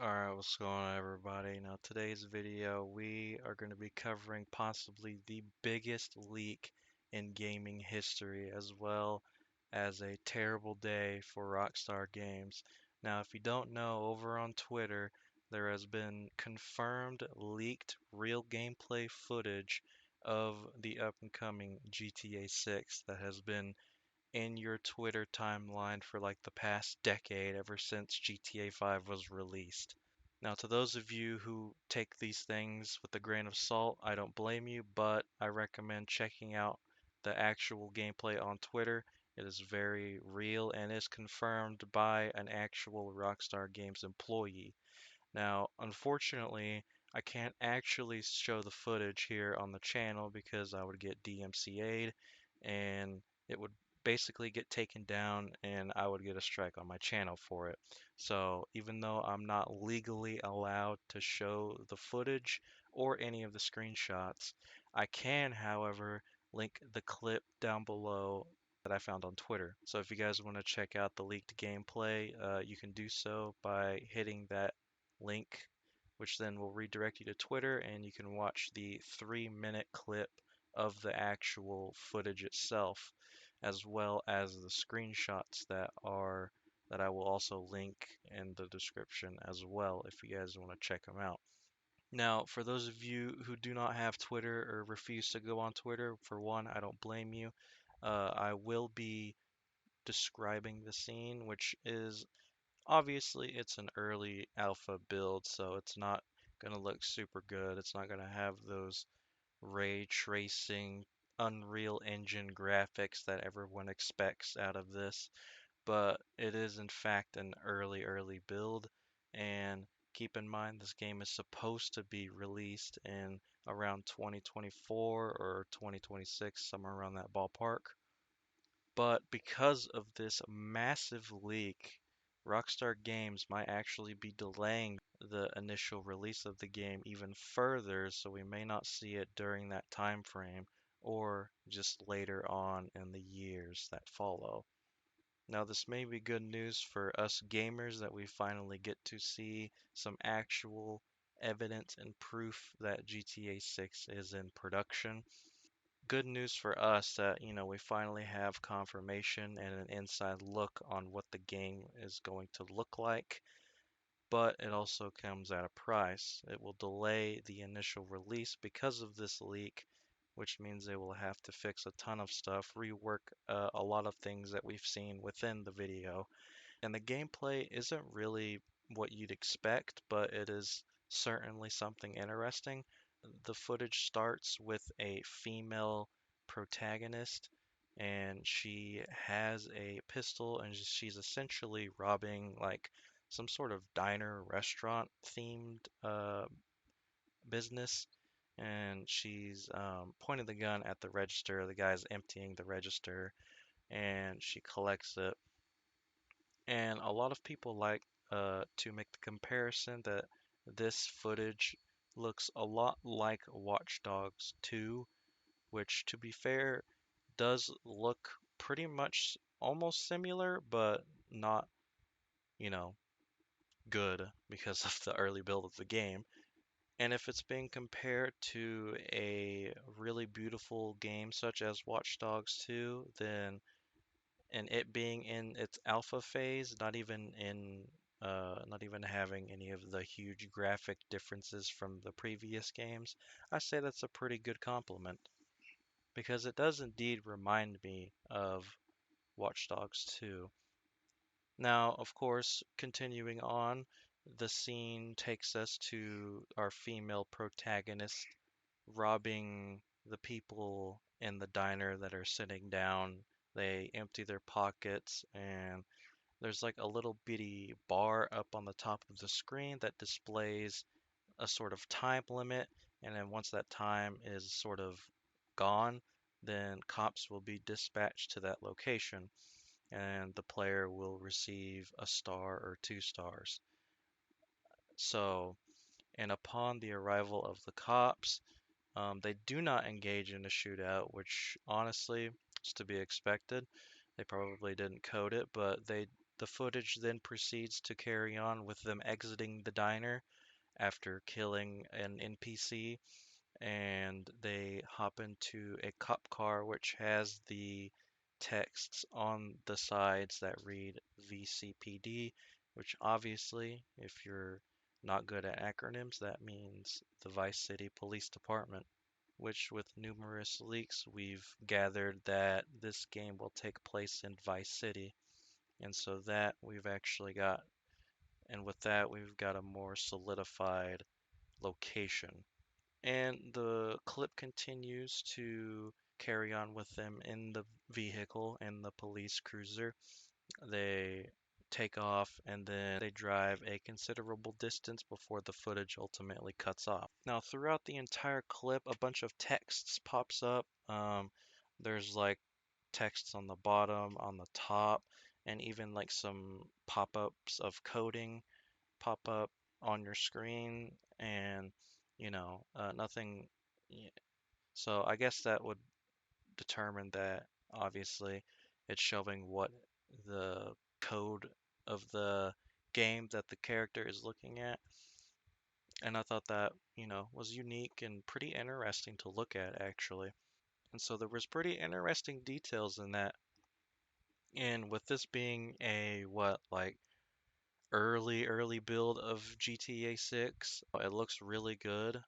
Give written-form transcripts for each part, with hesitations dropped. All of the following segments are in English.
Alright, what's going on everybody? Now today's video we are going to be covering possibly the biggest leak in gaming history as well as a terrible day for Rockstar Games. Now if you don't know, over on Twitter there has been confirmed leaked real gameplay footage of the up and coming GTA 6 that has been in your Twitter timeline for like the past decade ever since GTA 5 was released. Now, to those of you who take these things with a grain of salt, I don't blame you, but I recommend checking out the actual gameplay on Twitter. It is very real and is confirmed by an actual Rockstar Games employee. Now, unfortunately, I can't actually show the footage here on the channel because I would get DMCA'd and it would basically get taken down and I would get a strike on my channel for it. So even though I'm not legally allowed to show the footage or any of the screenshots, I can, however, link the clip down below that I found on Twitter. So if you guys want to check out the leaked gameplay, you can do so by hitting that link, which then will redirect you to Twitter, and you can watch the 3-minute clip of the actual footage itself, as well as the screenshots that I will also link in the description as well if you guys want to check them out. Now, for those of you who do not have Twitter or refuse to go on Twitter, for one, I don't blame you. I will be describing the scene, which is obviously it's an early alpha build, so it's not going to look super good. It's not going to have those ray tracing Unreal Engine graphics that everyone expects out of this, but it is in fact an early build. And keep in mind this game is supposed to be released in around 2024 or 2026, somewhere around that ballpark. But because of this massive leak, Rockstar Games might actually be delaying the initial release of the game even further, so we may not see it during that time frame or just later on in the years that follow. Now, this may be good news for us gamers that we finally get to see some actual evidence and proof that GTA 6 is in production. Good news for us that, we finally have confirmation and an inside look on what the game is going to look like, but it also comes at a price. It will delay the initial release because of this leak, which means they will have to fix a ton of stuff, rework a lot of things that we've seen within the video. And the gameplay isn't really what you'd expect, but it is certainly something interesting. The footage starts with a female protagonist, and she has a pistol, and she's essentially robbing like some sort of diner restaurant themed business. And she's pointing the gun at the register. The guy's emptying the register, and she collects it. And a lot of people like to make the comparison that this footage looks a lot like Watch Dogs 2, which, to be fair, does look pretty much almost similar, but not, you know, good because of the early build of the game. And if it's being compared to a really beautiful game such as Watch Dogs 2, then and it being in its alpha phase, not even having any of the huge graphic differences from the previous games, I say that's a pretty good compliment because it does indeed remind me of Watch Dogs 2. Now, of course, continuing on, the scene takes us to our female protagonist robbing the people in the diner that are sitting down. They empty their pockets, and there's like a little bitty bar up on the top of the screen that displays a sort of time limit. And then once that time is sort of gone, then cops will be dispatched to that location, and the player will receive a star or 2 stars. So, and upon the arrival of the cops, they do not engage in a shootout, which honestly is to be expected. They probably didn't code it, but they The footage then proceeds to carry on with them exiting the diner after killing an NPC, and they hop into a cop car which has the texts on the sides that read VCPD, which obviously, if you're not good at acronyms, that means the Vice City Police Department. Which, with numerous leaks, we've gathered that this game will take place in Vice City. And so that we've actually got, and with that, we've got a more solidified location. And the clip continues to carry on with them in the vehicle in the police cruiser. They take off and then they drive a considerable distance before the footage ultimately cuts off. Now, throughout the entire clip, a bunch of texts pops up. There's like texts on the bottom, on the top, and even like some pop-ups of coding pop up on your screen, and nothing. So I guess that would determine that obviously it's showing what the code of the game that the character is looking at. And I thought that, was unique and pretty interesting to look at actually. And so there was pretty interesting details in that. And with this being a what, like early build of GTA 6. It looks really good,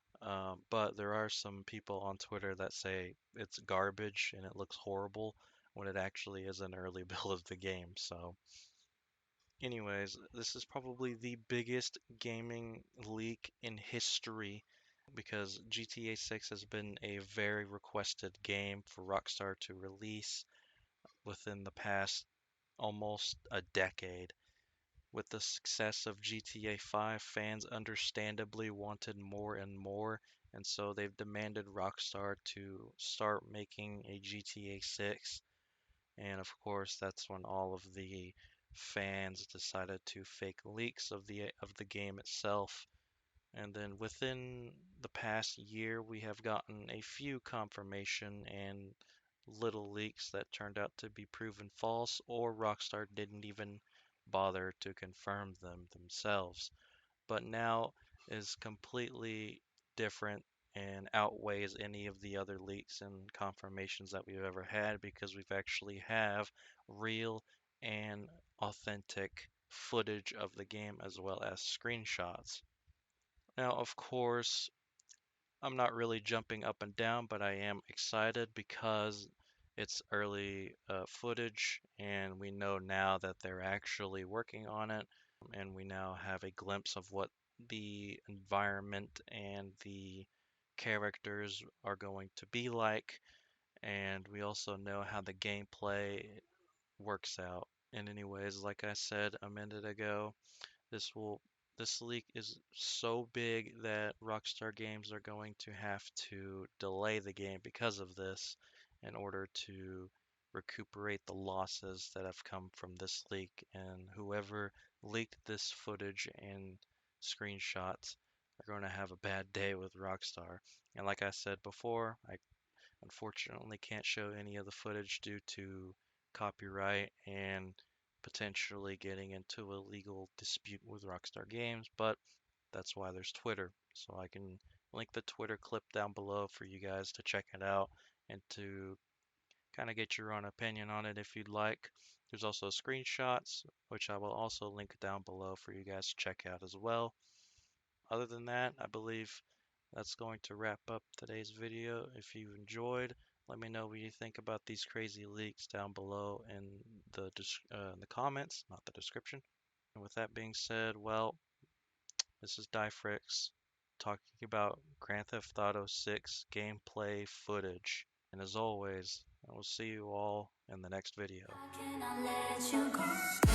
but there are some people on Twitter that say it's garbage and it looks horrible when it actually is an early build of the game. So, anyways, this is probably the biggest gaming leak in history because GTA 6 has been a very requested game for Rockstar to release within the past almost a decade. With the success of GTA 5, fans understandably wanted more and more, and so they've demanded Rockstar to start making a GTA 6. And of course, that's when all of the fans decided to fake leaks of the game itself. And then within the past year, we have gotten a few confirmation and little leaks that turned out to be proven false, or Rockstar didn't even bother to confirm them themselves. But now is completely different and outweighs any of the other leaks and confirmations that we've ever had because we've actually have real and authentic footage of the game as well as screenshots. Now, of course, I'm not really jumping up and down, but I am excited because it's early footage, and we know now that they're actually working on it, and we now have a glimpse of what the environment and the characters are going to be like, and we also know how the gameplay works out. And anyways, like I said a minute ago, this will this leak is so big that Rockstar Games are going to have to delay the game because of this in order to recuperate the losses that have come from this leak. And whoever leaked this footage and screenshots are going to have a bad day with Rockstar. And like I said before, I unfortunately can't show any of the footage due to copyright and potentially getting into a legal dispute with Rockstar Games, but that's why there's Twitter. So I can link the Twitter clip down below for you guys to check it out and to kind of get your own opinion on it if you'd like. There's also screenshots, which I will also link down below for you guys to check out as well. Other than that, I believe that's going to wrap up today's video. If you enjoyed, let me know what you think about these crazy leaks down below in the comments, not the description. And with that being said, well, this is Dyfrix talking about Grand Theft Auto 6 gameplay footage. And as always, I will see you all in the next video. How can I let you go?